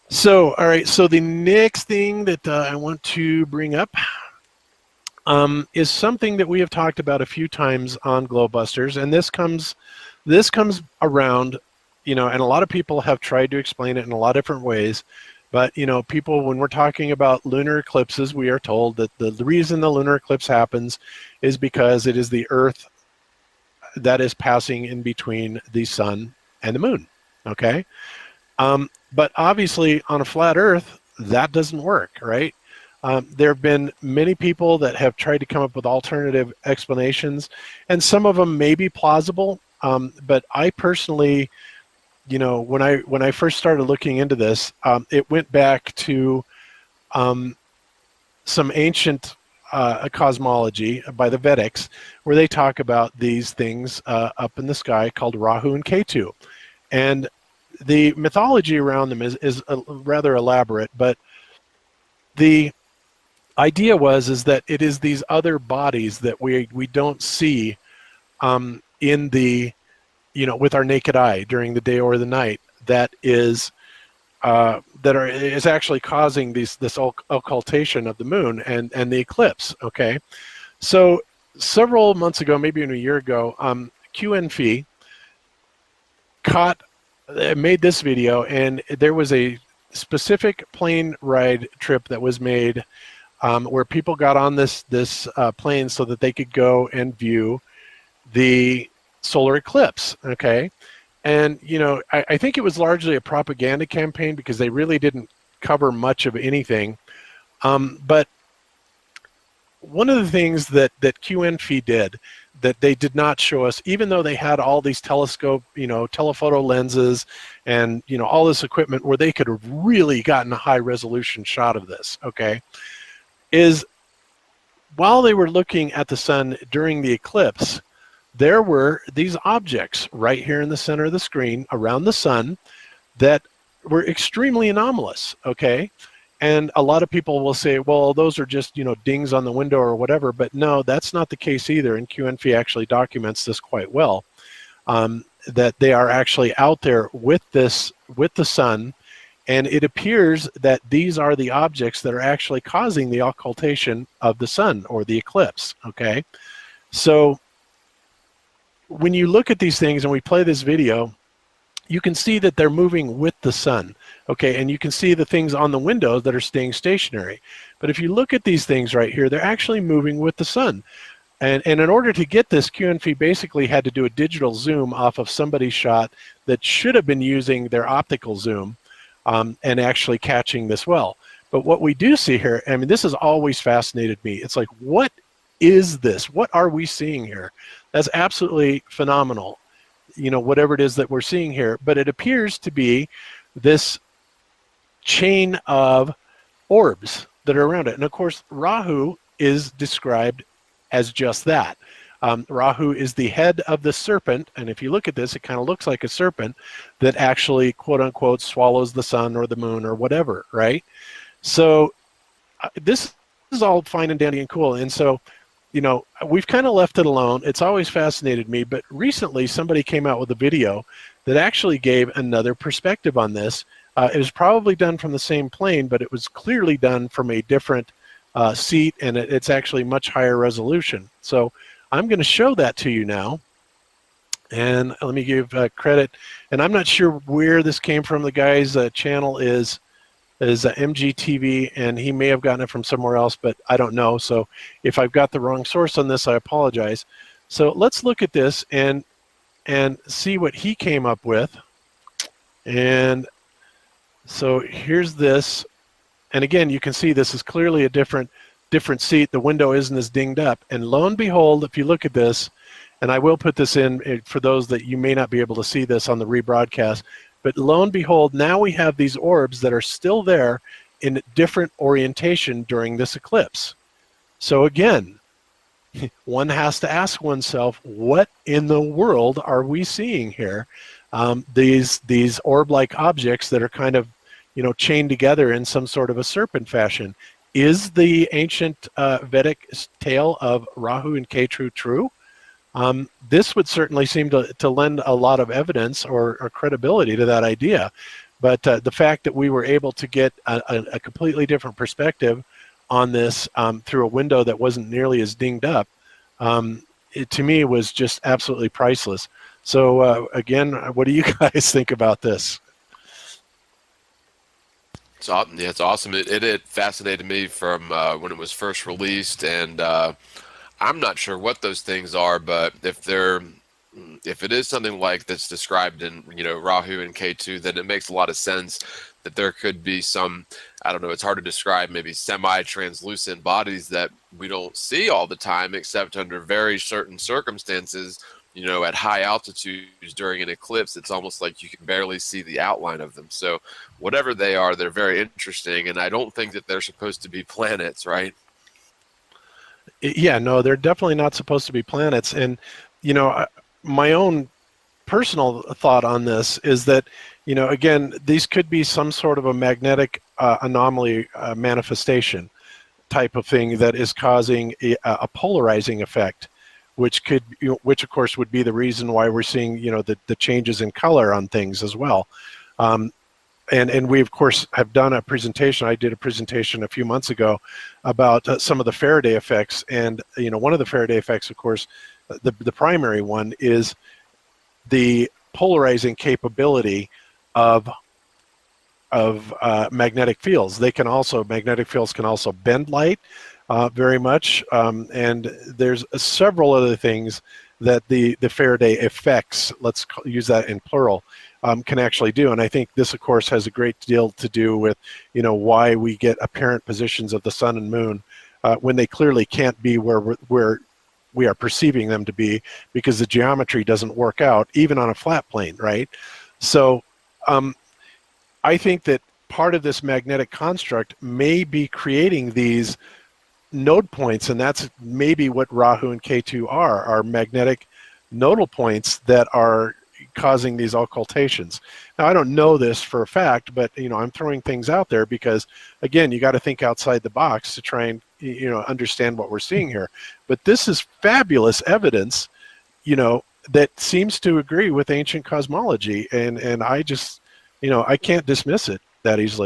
So, all right, so the next thing that I want to bring up is something that we have talked about a few times on GLOBEBUSTERS, and this comes around, you know, and a lot of people have tried to explain it in a lot of different ways. But, you know, people, when we're talking about lunar eclipses, we are told that the reason the lunar eclipse happens is because it is the Earth that is passing in between the sun and the moon, okay? But obviously on a flat Earth, that doesn't work, right? There have been many people that have tried to come up with alternative explanations, and some of them may be plausible, but I personally, you know, when I first started looking into this, it went back to some ancient cosmology by the Vedics, where they talk about these things up in the sky called Rahu and Ketu. And the mythology around them is rather elaborate, but the idea is that it is these other bodies that we don't see in the, you know, with our naked eye during the day or the night, that is actually causing this occultation of the moon and the eclipse. Okay, so several months ago, maybe even a year ago, QNF made this video, and there was a specific plane ride trip that was made where people got on this plane so that they could go and view the solar eclipse. Okay, and you know, I think it was largely a propaganda campaign because they really didn't cover much of anything. But one of the things that QNF did that they did not show us, even though they had all these telescope, you know, telephoto lenses and, you know, all this equipment where they could have really gotten a high resolution shot of this, okay, is while they were looking at the sun during the eclipse, there were these objects right here in the center of the screen around the sun that were extremely anomalous, okay? And a lot of people will say, well, those are just, you know, dings on the window or whatever, but no, that's not the case either, and QNF actually documents this quite well, that they are actually out there with this, with the sun, and it appears that these are the objects that are actually causing the occultation of the sun or the eclipse, okay? So when you look at these things and we play this video, you can see that they're moving with the sun, okay? And you can see the things on the windows that are staying stationary. But if you look at these things right here, they're actually moving with the sun. And in order to get this, QNF basically had to do a digital zoom off of somebody's shot that should have been using their optical zoom and actually catching this well. But what we do see here, I mean, this has always fascinated me. It's like, what is this? What are we seeing here? That's absolutely phenomenal, you know, whatever it is that we're seeing here. But it appears to be this chain of orbs that are around it. And of course, Rahu is described as just that. Rahu is the head of the serpent, and if you look at this, it kind of looks like a serpent that actually, quote unquote, swallows the sun or the moon or whatever, right? So this is all fine and dandy and cool. And so, you know, we've kind of left it alone. It's always fascinated me, but recently somebody came out with a video that actually gave another perspective on this. It was probably done from the same plane, but it was clearly done from a different seat, and it's actually much higher resolution. So I'm going to show that to you now. And let me give credit. And I'm not sure where this came from. The guy's channel is MGTV, and he may have gotten it from somewhere else, but I don't know. So if I've got the wrong source on this, I apologize. So let's look at this and see what he came up with. And so here's this. And again, you can see this is clearly a different seat. The window isn't as dinged up. And lo and behold, if you look at this, and I will put this in for those that you may not be able to see this on the rebroadcast, but lo and behold, now we have these orbs that are still there in different orientation during this eclipse. So again, one has to ask oneself, what in the world are we seeing here? These orb-like objects that are kind of, you know, chained together in some sort of a serpent fashion. Is the ancient Vedic tale of Rahu and Ketu true? This would certainly seem to lend a lot of evidence or credibility to that idea. But the fact that we were able to get a completely different perspective on this through a window that wasn't nearly as dinged up, it to me was just absolutely priceless. So again, what do you guys think about this? Yeah, it's awesome. It fascinated me from when it was first released, and I'm not sure what those things are, but if it is something like that's described in Rahu and K2, then it makes a lot of sense that there could be some, I don't know, it's hard to describe, maybe semi-translucent bodies that we don't see all the time except under very certain circumstances. At high altitudes during an eclipse, it's almost like you can barely see the outline of them. So whatever they are, they're very interesting, and I don't think that they're supposed to be planets, right? Yeah, no, they're definitely not supposed to be planets. And my own personal thought on this is that, again, these could be some sort of a magnetic anomaly manifestation type of thing that is causing a polarizing effect, which could, which of course would be the reason why we're seeing, the changes in color on things as well. And we of course have done a presentation. I did a presentation a few months ago about some of the Faraday effects, and one of the Faraday effects, of course, the primary one is the polarizing capability of magnetic fields. Magnetic fields can also bend light very much, and there's several other things that the Faraday effects, let's use that in plural, can actually do. And I think this, of course, has a great deal to do with why we get apparent positions of the sun and moon when they clearly can't be where we are perceiving them to be, because the geometry doesn't work out even on a flat plane, right? So I think that part of this magnetic construct may be creating these node points, and that's maybe what Rahu and K2 are magnetic nodal points that are causing these occultations. Now, I don't know this for a fact, but I'm throwing things out there because, again, you got to think outside the box to try and understand what we're seeing here. But this is fabulous evidence, that seems to agree with ancient cosmology, and I just, I can't dismiss it that easily.